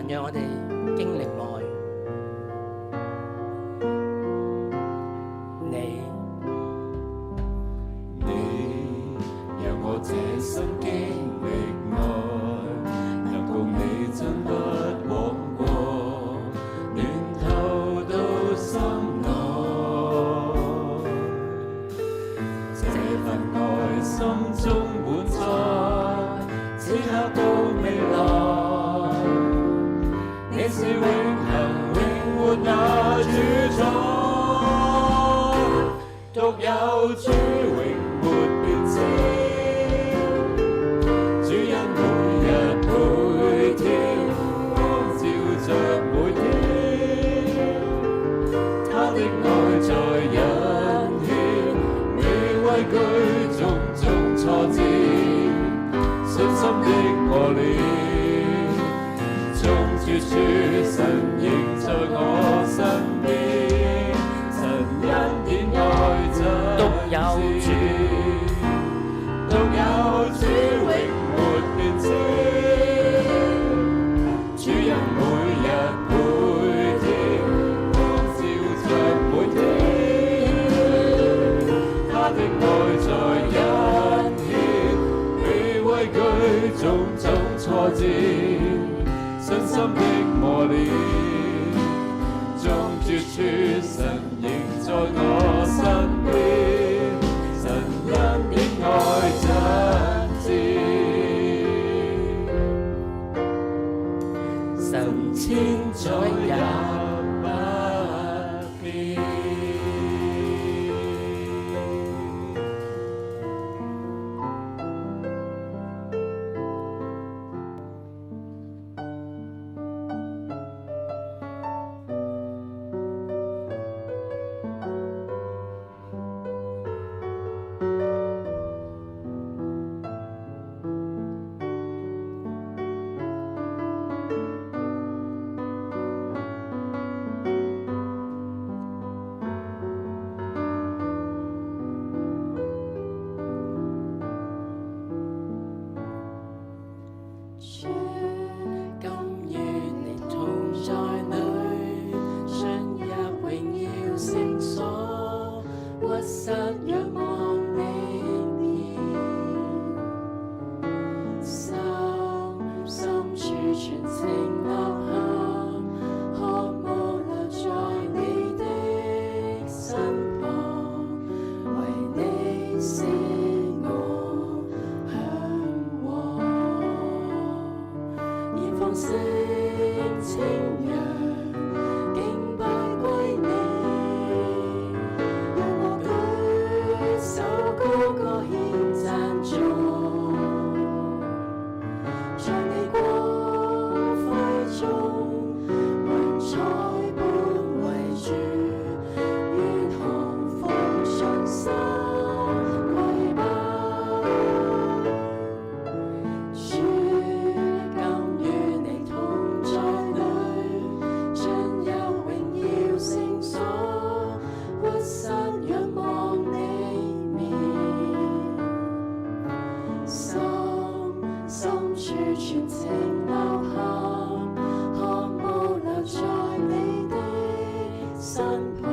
讓我哋經歷愛。你讓我這生經歷愛，能共你真不枉過，暖透到心內。這份愛心中滿載，此刻到未來，你是永恆永活那主宰，獨有主永沒變遷，主恩每日每天，光照着每天，他的愛在引牽，未畏懼種種挫折，信心的磨練，縱絕處神仍在我身邊，神恩典愛真獨有主，獨有主永沒變遷，主恩每日每天，光照着每天，他的愛在引牽，未畏懼種種挫折，信心的磨練，縱絕處神仍在我身邊，神恩典愛真摯，神千載也不變。主，今與你同在裏，進入榮耀聖所，屈膝仰望你面，心深處全情吶喊，渴慕留在你的身旁，為你使我向往。燃放聲清揚，敬拜歸你，讓我舉手高歌獻讚頌，在你光輝中，雲彩般圍住，願降服盡心跪拜。主，今與你同在裏，進入榮耀聖所，屈膝仰望你面，心深處全情吶喊，渴慕留在你的身旁，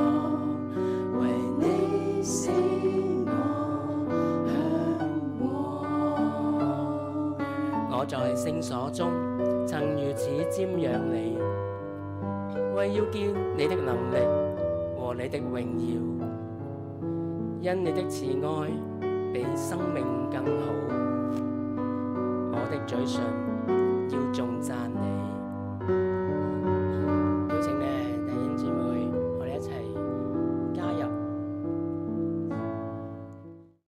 為你使我向往。我在聖所中曾如此瞻仰你，為要見你的能力和你的榮耀，因你的慈愛比生命更